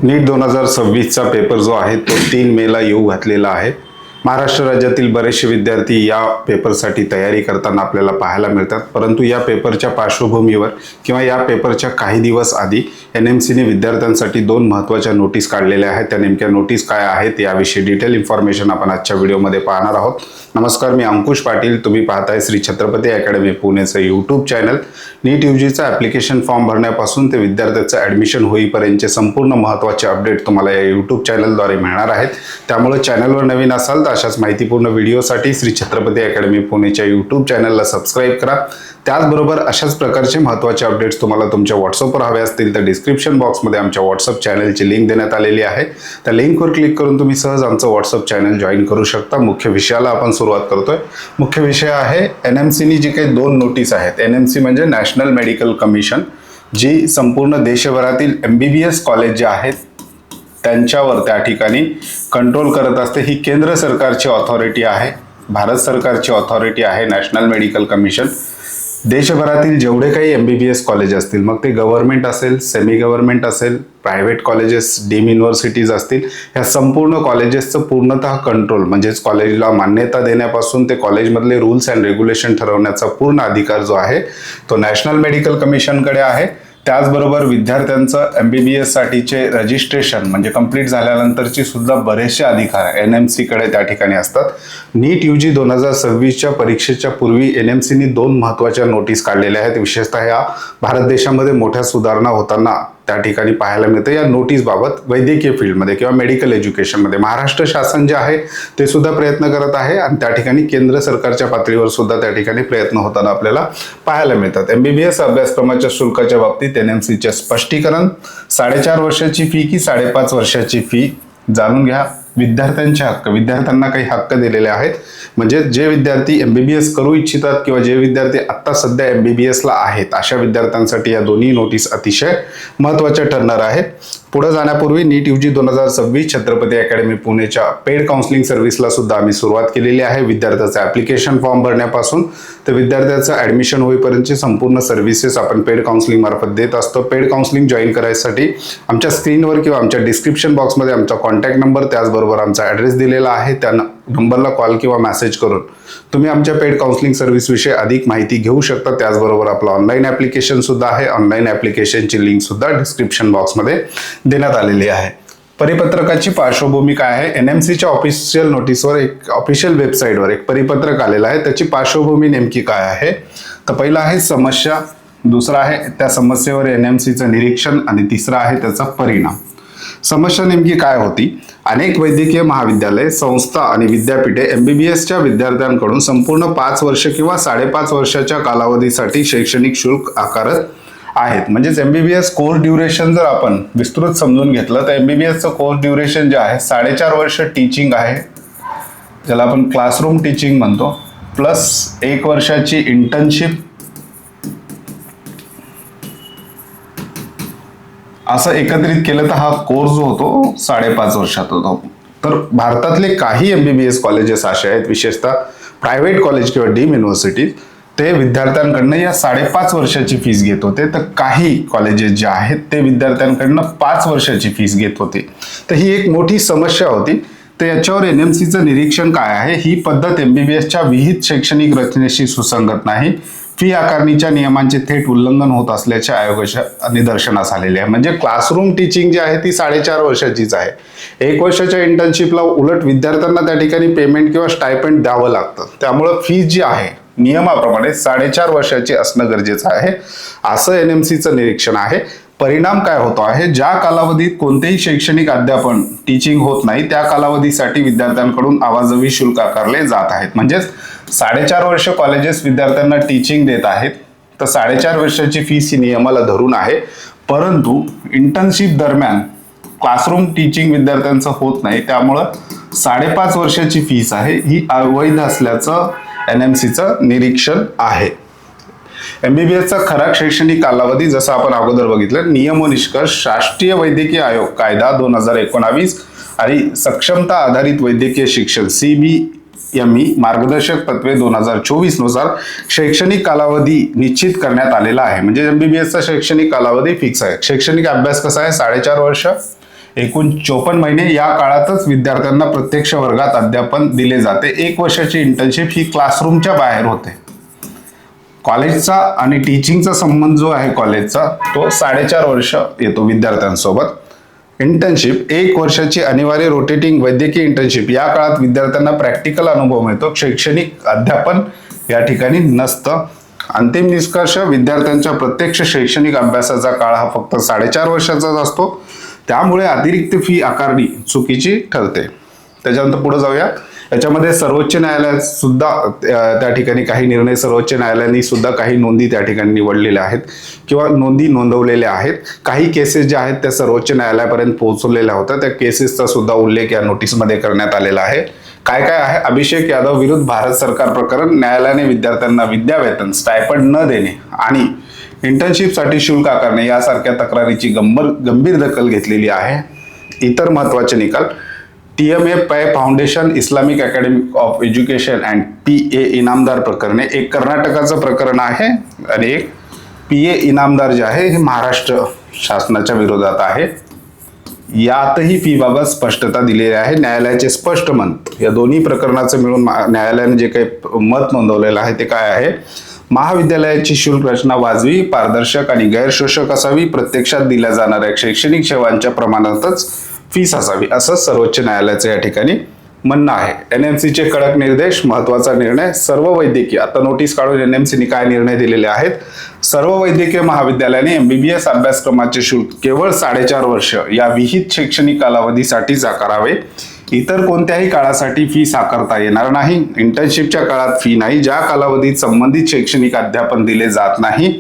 नीट 2026चा paper जो आहे तो 3 मेला येऊ घातलेला आहे. महाराष्ट्र राज्यातील बरेचसे विद्यार्थी या पेपरसाठी तयारी करताना आपल्याला पाहायला मिळतात. परंतु या पेपरच्या पार्श्वभूमीवर किंवा या पेपरच्या काही दिवस आधी NMCने विद्यार्थ्यांसाठी 2 महत्त्वाच्या नोटीस काढलेल्या आहेत. त्या नेमक्या नोटीस काय आहेत याविषयी डिटेल इन्फॉर्मेशन आपण आजच्या व्हिडिओमध्ये पाहणार आहोत. नमस्कार, मी अंकुश पाटील. तुम्ही पाहताय श्री छत्रपती अकॅडमी पुणेचं यूट्यूब चॅनल. नीट UGचा ॲप्लिकेशन फॉर्म भरण्यापासून ते विद्यार्थ्याचं ॲडमिशन होईपर्यंतचे संपूर्ण महत्त्वाचे अपडेट तुम्हाला या यूट्यूब चॅनलद्वारे मिळणार आहेत. त्यामुळे चॅनलवर नवीन असाल तर अशाच माहितीपूर्ण व्हिडिओसाठी श्री छत्रपती अकॅडमी पुणेच्या यूट्यूब चॅनलला सबस्क्राईब करा. त्याचबरोबर अशाच प्रकारचे महत्त्वाचे अपडेट्स तुम्हाला तुमच्या व्हॉट्सअपवर हवे असतील तर डिस्क्रिप्शन बॉक्समध्ये आमच्या व्हॉट्सअप चॅनलची लिंक देण्यात आलेली आहे. त्या लिंकवर क्लिक करून तुम्ही सहज आमचं व्हॉट्सअप चॅनल जॉईन करू शकता. मुख्य विषयाला आपण सुरुवात करतोय. मुख्य विषय आहे NMCनी जी काही 2 नोटीस आहेत. NMC म्हणजे नॅशनल मेडिकल कमिशन, जी संपूर्ण देशभरातील MBBS कॉलेज जे आहेत त्यांच्यावर त्या ठिकाणी कंट्रोल करत असते. ही केंद्र सरकारची ऑथॉरिटी आहे, भारत सरकारची ऑथॉरिटी आहे नॅशनल मेडिकल कमिशन. देशभरातील जेवढे काही MBBS कॉलेज असतील, मग ते गव्हर्नमेंट असेल, सेमी गव्हर्नमेंट असेल, प्रायव्हेट कॉलेजेस, डीम युनिव्हर्सिटीज असतील, ह्या संपूर्ण कॉलेजेसचं पूर्णतः कंट्रोल म्हणजेच कॉलेजला मान्यता देण्यापासून ते कॉलेजमधले रूल्स अँड रेग्युलेशन ठरवण्याचा पूर्ण अधिकार जो आहे तो नॅशनल मेडिकल कमिशनकडे आहे. त्याचबरोबर विद्यार्थ्यांचं MBBS साठीचे रजिस्ट्रेशन म्हणजे कंप्लीट झाल्यानंतरची सुद्धा बरेचसे अधिकार NMCकडे त्या ठिकाणी असतात. नीट UG 2026च्या परीक्षेच्या पूर्वी NMCनी 2 महत्त्वाच्या नोटीस काढलेल्या आहेत. विशेषतः या भारत देशामध्ये मोठ्या सुधारणा होताना त्या ठिकाणी पाहायला मिळते. या नोटीसबाबत वैद्यकीय फील्डमध्ये किंवा मेडिकल एज्युकेशनमध्ये महाराष्ट्र शासन जे आहे ते सुद्धा प्रयत्न करत आहे आणि त्या ठिकाणी केंद्र सरकारच्या पातळीवर सुद्धा त्या ठिकाणी प्रयत्न होताना आपल्याला पाहायला मिळतात. MBBS अभ्यासक्रमाच्या शुल्काच्या बाबतीत NMCचे स्पष्टीकरण, 4.5 वर्षाची फी की 5.5 वर्षाची फी जाणून घ्या. विद्यार्थ्यांचे हक्क, विद्यार्थ्यांना काही हक्क दिलेले आहेत. म्हणजे जे विद्यार्थी MBBS करू इच्छितात किंवा जे विद्यार्थी आत्ता सध्या MBBSला आहेत अशा विद्यार्थ्यांसाठी या दोन्ही नोटीस अतिशय महत्त्वाच्या ठरणार आहेत. पुढे जाण्यापूर्वी नीट UG 2026 छत्रपती अकॅडमी पुणेच्या पेड काउन्सिलिंग सर्व्हिसला सुद्धा आम्ही सुरुवात केलेली आहे. विद्यार्थ्याचं ॲप्लिकेशन फॉर्म भरण्यापासून तर विद्यार्थ्याचं ॲडमिशन होईपर्यंतची संपूर्ण सर्व्हिसेस आपण पेड काउन्सिलिंग मार्फत देत असतो. पेड काउन्सिलिंग जॉईन करायसाठी आमच्या स्क्रीनवर किंवा आमच्या डिस्क्रिप्शन बॉक्समध्ये आमचा कॉन्टॅक्ट नंबर त्याचबरोबर आमचा ॲड्रेस दिलेला आहे. त्या नंबरला कॉल किंवा मेसेज करून तुम्ही आमच्या पेड काउन्सिलिंग सर्व्हिसविषयी अधिक माहिती घेऊ शकता. त्याचबरोबर आपलं ऑनलाईन ॲप्लिकेशन सुद्धा आहे. ऑनलाईन ॲप्लिकेशनची लिंक सुद्धा डिस्क्रिप्शन बॉक्समध्ये देण्यात आलेली आहे. परिपत्रकाची पार्श्वभूमी काय आहे? NMCच्या ऑफिशियल नोटीसवर एक ऑफिशियल वेबसाईटवर एक परिपत्रक आलेलं आहे. त्याची पार्श्वभूमी नेमकी काय आहे? तर पहिला आहे समस्या, दुसरा आहे त्या समस्येवर NMCचं निरीक्षण आणि तिसरा आहे त्याचा परिणाम. समस्या नेमकी काय होती? अनेक वैद्यकीय महाविद्यालय, संस्था आणि विद्यापीठे MBBSच्या विद्यार्थ्यांकडून संपूर्ण 5 वर्ष किंवा 5.5 वर्षाच्या कालावधीसाठी शैक्षणिक शुल्क आकारत आहेत. म्हणजेच MBBS कोर्स ड्युरेशन जर आपण विस्तृत समजून घेतलं तर MBBSचं कोर्स ड्युरेशन जे आहे 4.5 वर्ष टीचिंग आहे, ज्याला आपण क्लासरूम टीचिंग म्हणतो, प्लस 1 वर्षाची इंटर्नशिप, असं एकत्रित केलं तर हा कोर्स जो होतो 5.5 वर्षात होतो. तर भारतातले काही MBBS कॉलेजेस असे आहेत, विशेषतः प्रायव्हेट कॉलेज किंवा डीम युनिव्हर्सिटी, ते विद्यार्थ्यांकडनं या 5.5 वर्षाची फीस घेत होते. तर काही कॉलेजेस जे आहेत ते विद्यार्थ्यांकडनं 5 वर्षाची फीस घेत होते. तर ही एक मोठी समस्या होती. तर याच्यावर NMCचं निरीक्षण काय आहे? ही पद्धत MBBSच्या विहित शैक्षणिक रचनेशी सुसंगत नाही. फी आकारणीच्या नियमांचे थेट उल्लंघन होत असल्याचे आयोगाच्या निदर्शनास आलेले आहे. म्हणजे क्लासरूम टीचिंग जी आहे ती 4.5 वर्षाचीच आहे. 1 वर्षाच्या इंटर्नशिपला उलट विद्यार्थ्यांना त्या ठिकाणी पेमेंट किंवा स्टायपेंड द्यावं लागतं. त्यामुळं फीस जी आहे नियमाप्रमाणे 4.5 वर्षाची असणं गरजेचं आहे, असं NMCचं निरीक्षण आहे. परिणाम काय होतो आहे? ज्या कालावधीत कोणतेही शैक्षणिक अध्यापन टीचिंग होत नाही त्या कालावधीसाठी विद्यार्थ्यांकडून अवाजवी शुल्क आकारले जात आहेत. म्हणजेच 4.5 वर्ष कॉलेजेस विद्यार्थ्यांना टीचिंग देत आहेत, तर 4.5 वर्षाची फीस ही नियमाला धरून आहे. परंतु इंटर्नशिप दरम्यान क्लासरूम टीचिंग विद्यार्थ्यांचं होत नाही, त्यामुळं 5.5 वर्षाची फीस आहे ही अवैध असल्याचं NMCचं निरीक्षण आहे. MBBSचा खरा शैक्षणिक कालावधी जसं आपण अगोदर बघितलं, नियम व निष्कर्ष राष्ट्रीय वैद्यकीय आयोग कायदा 2019 आणि सक्षमता आधारित वैद्यकीय शिक्षण CBME मार्गदर्शक तत्वे 2024 नुसार शैक्षणिक कालावधी निश्चित करण्यात आलेला आहे. म्हणजे MBBSचा शैक्षणिक कालावधी फिक्स आहे. शैक्षणिक अभ्यास कसा आहे? 4.5 वर्ष. एकूण 54 महिने या काळातच विद्यार्थ्यांना प्रत्यक्ष वर्गात अध्यापन दिले जाते. 1 वर्षाची इंटर्नशिप ही क्लासरूमच्या बाहेर होते. कॉलेजचा आणि टीचिंगचा संबंध जो आहे कॉलेजचा तो 4.5 वर्ष येतो विद्यार्थ्यांसोबत. इंटर्नशिप 1 वर्षाची अनिवार्य रोटेटिंग वैद्यकीय इंटर्नशिप या काळात विद्यार्थ्यांना प्रॅक्टिकल अनुभव मिळतो. शैक्षणिक अध्यापन या ठिकाणी नसतं. अंतिम निष्कर्ष, विद्यार्थ्यांच्या प्रत्यक्ष शैक्षणिक अभ्यासाचा काळ हा फक्त 4.5 वर्षाचाच असतो. त्यामुळे अतिरिक्त फी आकारणी चुकीची ठरते. त्याच्यानंतर पुढे जाऊया. याच्यामध्ये सर्वोच्च न्यायालयात सुद्धा त्या ठिकाणी काही निर्णय, सर्वोच्च न्यायालयाने सुद्धा काही नोंदी त्या ठिकाणी निवडलेल्या आहेत किंवा नोंदी नोंदवलेल्या आहेत. काही केसेस ज्या आहेत त्या सर्वोच्च न्यायालयापर्यंत पोहोचवलेल्या होत्या. त्या केसेसचा सुद्धा उल्लेख या नोटीसमध्ये करण्यात आलेला आहे. काय काय आहे? अभिषेक यादव विरुद्ध भारत सरकार प्रकरण. न्यायालयाने विद्यार्थ्यांना विद्यावेतन स्टायपंड न देणे आणि इंटर्नशिपसाठी शुल्क आकारणे यासारख्या तक्रारीची गंभीर दखल घेतलेली आहे. इतर महत्त्वाचे निकाल, TMA पै foundation Islamic academy of education and PA Inamdar प्रकरणे. एक कर्नाटकाचं प्रकरण आहे आणि एक PA इनामदार जे आहे हे महाराष्ट्र शासनाच्या विरोधात आहे. यातही फी बाबत स्पष्टता दिलेली आहे. न्यायालयाचे स्पष्ट मत, या दोन्ही प्रकरणाचं मिळून न्यायालयाने जे काही मत नोंदवलेलं आहे ते काय आहे? महाविद्यालयाची शुल्क रचना वाजवी, पारदर्शक आणि गैरशोषक असावी. प्रत्यक्षात दिल्या जाणाऱ्या शैक्षणिक सेवांच्या प्रमाणातच फीस असावी, असं सर्वोच्च न्यायालयाचं या ठिकाणी म्हणणं आहे. NMCचे कडक निर्देश, महत्वाचा निर्णय. सर्व वैद्यकीय, आता नोटीस काढून NMCने काय निर्णय दिलेले आहेत? सर्व वैद्यकीय महाविद्यालयाने MBBS अभ्यासक्रमाचे शुल्क केवळ 4.5 वर्ष या विहित शैक्षणिक कालावधीसाठीच आकारावे. इतर कोणत्याही काळासाठी फी आकारता येणार नाही. इंटर्नशिपच्या काळात फी नाही, ज्या कालावधीत संबंधित शैक्षणिक अध्यापन दिले जात नाही.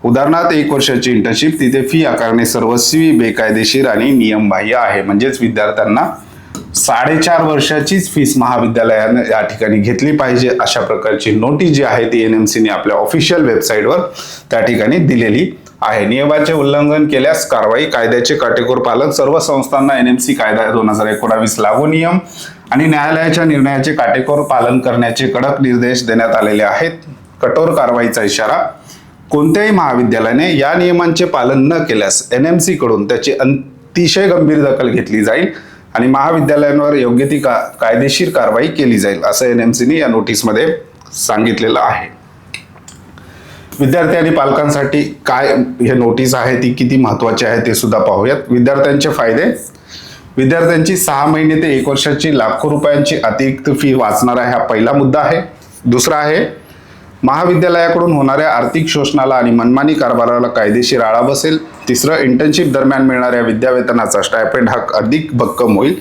उदाहरणार्थ 1 वर्षाची इंटर्नशिप, तिथे फी आकारणे सर्वस्वी बेकायदेशीर आणि नियमबाह्य आहे. म्हणजेच विद्यार्थ्यांना 4.5 वर्षाचीच फीस महाविद्यालयाने या ठिकाणी घेतली पाहिजे, अशा प्रकारची नोटीस जी आहे ती NMCने आपल्या ऑफिशियल वेबसाईटवर त्या ठिकाणी दिलेली आहे. नियमाचे उल्लंघन केल्यास कारवाई, कायद्याचे काटेकोर पालन. सर्व संस्थांना NMC कायदा 2019 लागू नियम आणि न्यायालयाच्या निर्णयाचे काटेकोर पालन करण्याचे कडक निर्देश देण्यात आलेले आहेत. कठोर कारवाईचा इशारा. कोणत्याही महाविद्यालयाने या नियमांचे पालन न केल्यास NMC कडून त्याची अतिशय गंभीर दखल घेतली जाईल आणि महाविद्यालयांवर योग्य ती कायदेशीर कारवाई केली जाईल, असं NMCने या नोटीसमध्ये सांगितलेलं आहे. विद्यार्थी आणि पालकांसाठी काय हे नोटीस आहे ती किती महत्वाची आहे ते सुद्धा पाहूयात. विद्यार्थ्यांचे फायदे. विद्यार्थ्यांची 6 महिने ते 1 वर्षाची लाखो रुपयांची अतिरिक्त फी वाचणार आहे, हा पहिला मुद्दा आहे. दुसरा आहे, महाविद्यालयाकडून होणाऱ्या आर्थिक शोषणाला आणि मनमानी कारभाराला कायदेशीर आळा बसेल. तिसरं, इंटर्नशिप दरम्यान मिळणाऱ्या विद्यावेतनाचा स्टायपेंड हा अधिक भक्कम होईल.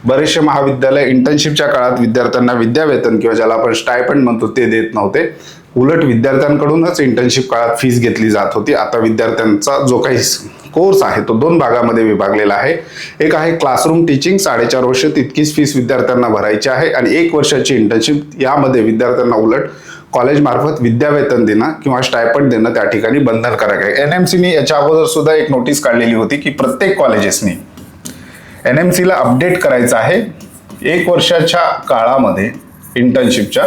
बरेचसे महाविद्यालय इंटर्नशिपच्या काळात विद्यार्थ्यांना विद्यावेतन किंवा ज्याला आपण स्टायपेंड म्हणतो ते देत नव्हते. उलट विद्यार्थ्यांकडूनच इंटर्नशिप काळात फीस घेतली जात होती. आता विद्यार्थ्यांचा जो काही कोर्स आहे तो 2 भागामध्ये विभागलेला आहे. एक आहे क्लासरूम टीचिंग, 4.5 वर्ष तितकीच फीस विद्यार्थ्यांना भरायची आहे आणि 1 वर्षाची इंटर्नशिप, यामध्ये विद्यार्थ्यांना उलट कॉलेज मार्फत विद्यावेतन देणं किंवा स्टायपेंड देणं त्या ठिकाणी बंधनकारक आहे. NMCने याच्या अगोदर सुद्धा एक नोटीस काढलेली होती की प्रत्येक कॉलेजेसनी NMCला अपडेट करायचं आहे. 1 वर्षाच्या काळामध्ये इंटर्नशिपच्या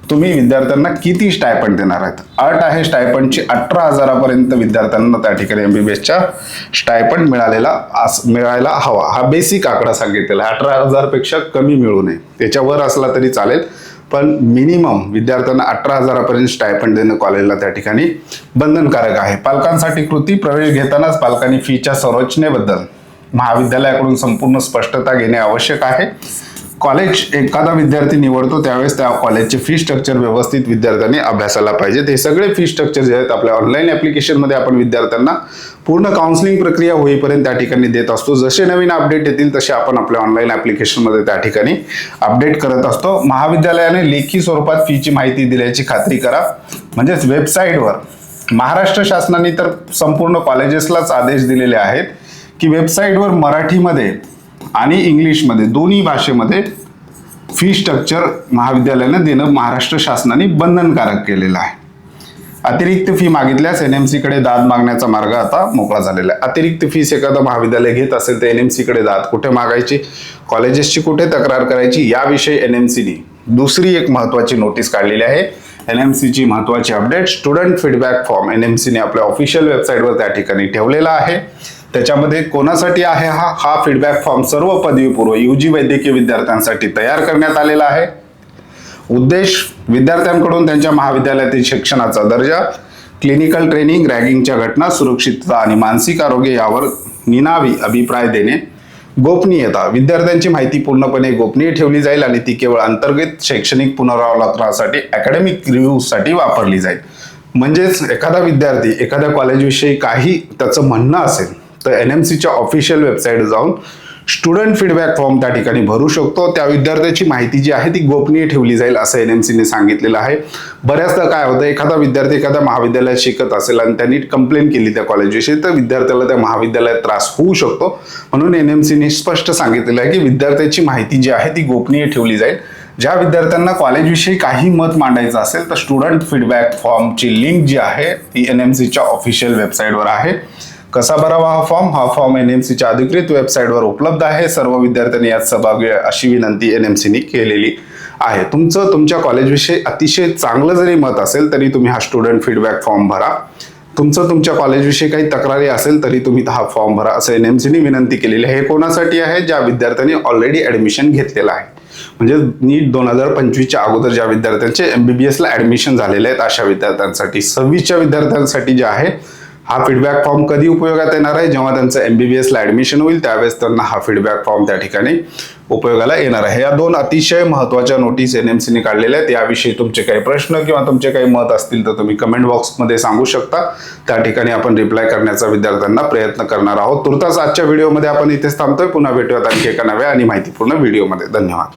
तुम्ही विद्यार्थ्यांना किती स्टायपेंड देणार आहेत. अट आहे स्टायपेंडची 18,000 विद्यार्थ्यांना त्या ठिकाणी MBBSच्या स्टायपेंड मिळायला हवा. हा बेसिक आकडा सांगितलेला आहे. 18,000 पेक्षा कमी मिळू नये, त्याच्यावर असला तरी चालेल, पण मिनिमम विद्यार्थ्यांना 18,000 स्टायपेंड देणं कॉलेजला त्या ठिकाणी बंधनकारक आहे. पालकांसाठी कृती. प्रवेश घेतानाच पालकांनी फीच्या संरचनेबद्दल महाविद्यालयाकडून संपूर्ण स्पष्टता घेणे आवश्यक आहे. कॉलेज एखादा विद्यार्थी निवडतो त्यावेळेस त्या कॉलेजचे फी स्ट्रक्चर व्यवस्थित विद्यार्थ्यांनी अभ्यासाला पाहिजे. हे सगळे फी स्ट्रक्चर जे आहेत आपल्या ऑनलाईन ॲप्लिकेशनमध्ये आपण विद्यार्थ्यांना पूर्ण काउन्सिलिंग प्रक्रिया होईपर्यंत त्या ठिकाणी देत असतो. जसे नवीन अपडेट येतील तसे आपण आपल्या ऑनलाईन ॲप्लिकेशनमध्ये त्या ठिकाणी अपडेट करत असतो. महाविद्यालयाने लेखी स्वरूपात फीची माहिती दिल्याची खात्री करा. म्हणजेच वेबसाईटवर महाराष्ट्र शासनाने तर संपूर्ण कॉलेजेसलाच आदेश दिलेले आहेत की वेबसाईटवर मराठीमध्ये आणि इंग्लिशमध्ये दोन्ही भाषेमध्ये फी स्ट्रक्चर महाविद्यालयाने देणं महाराष्ट्र शासनाने बंधनकारक केलेलं आहे. अतिरिक्त फी मागितल्यास NMC कडे दाद मागण्याचा मार्ग आता मोकळा झालेला आहे. अतिरिक्त फीस एखादं महाविद्यालय घेत असेल तर NMC कडे दाद कुठे मागायची, कॉलेजेसची कुठे तक्रार करायची, याविषयी NMCने दुसरी एक महत्वाची नोटीस काढलेली आहे. NMCची महत्वाची अपडेट. स्टुडंट फीडबॅक फॉर्म NMCने आपल्या ऑफिशियल वेबसाईटवर त्या ठिकाणी ठेवलेला आहे. त्याच्यामध्ये कोणासाठी आहे हा फीडबॅक फॉर्म सर्व पदवीपूर्व UG वैद्यकीय विद्यार्थ्यांसाठी तयार करण्यात आलेला आहे. उद्देश विद्यार्थ्यांकडून त्यांच्या महाविद्यालयातील शिक्षणाचा दर्जा, क्लिनिकल ट्रेनिंग, रॅगिंगच्या घटना, सुरक्षितता आणि मानसिक आरोग्य यावर निनावी अभिप्राय देणे. गोपनीयता विद्यार्थ्यांची माहिती पूर्णपणे गोपनीय ठेवली जाईल आणि ती केवळ अंतर्गत शैक्षणिक पुनरावलोकनासाठी अकॅडमिक रिव्ह्यूसाठी वापरली जाईल. म्हणजेच एखादा विद्यार्थी एखाद्या कॉलेजविषयी काही त्याचं म्हणणं असेल तर NMCच्या ऑफिशियल वेबसाईट जाऊन स्टुडंट फीडबॅक फॉर्म त्या ठिकाणी भरू शकतो. त्या विद्यार्थ्याची माहिती जी आहे ती गोपनीय ठेवली जाईल असं NMCने सांगितलेलं आहे. बऱ्याचदा काय होतं, एखादा विद्यार्थी एखाद्या महाविद्यालयात शिकत असेल आणि त्यांनी कंप्लेंट केली त्या कॉलेजविषयी तर विद्यार्थ्याला त्या महाविद्यालयात त्रास होऊ शकतो. म्हणून NMCने स्पष्ट सांगितलेलं आहे की विद्यार्थ्याची माहिती जी आहे ती गोपनीय ठेवली जाईल. ज्या विद्यार्थ्यांना कॉलेजविषयी काही मत मांडायचं असेल तर स्टुडंट फीडबॅक फॉर्मची लिंक जी आहे ती NMCच्या ऑफिशियल वेबसाईटवर आहे. कसा भरावा हा फॉर्म NMCच्या अधिकृत वेबसाईटवर उपलब्ध आहे. सर्व विद्यार्थ्यांनी यात सहभागी अशी विनंती NMCने केलेली आहे. तुमच्या कॉलेजविषयी अतिशय चांगलं जरी मत असेल तरी तुम्ही हा स्टुडंट फीडबॅक फॉर्म भरा. तुमच्या कॉलेजविषयी काही तक्रारी असेल तरी तुम्ही हा फॉर्म भरा असं NMCने विनंती केलेली आहे. हे कोणासाठी आहे? ज्या विद्यार्थ्यांनी ऑलरेडी ऍडमिशन घेतलेलं आहे. म्हणजे नीट 2025च्या अगोदर ज्या विद्यार्थ्यांचे MBBSला ऍडमिशन झालेले आहेत अशा विद्यार्थ्यांसाठी. 26च्या विद्यार्थ्यांसाठी जे आहे हा फीडबॅक फॉर्म कधी उपयोगात येणार आहे? जेव्हा त्यांचं MBBSला ऍडमिशन होईल त्यावेळेस त्यांना हा फीडबॅक फॉर्म त्या ठिकाणी उपयोगाला येणार आहे. या दोन अतिशय महत्त्वाच्या नोटीस NMCने काढलेल्या आहेत. याविषयी तुमचे काही प्रश्न किंवा तुमचे काही मत असतील तर तुम्ही कमेंट बॉक्समध्ये सांगू शकता. त्या ठिकाणी आपण रिप्लाय करण्याचा विद्यार्थ्यांना प्रयत्न करणार आहोत. तुर्तास आजच्या व्हिडिओमध्ये आपण इथेच थांबतोय. पुन्हा भेटूयात आणखी एका नव्या आणि माहितीपूर्ण व्हिडिओमध्ये. धन्यवाद.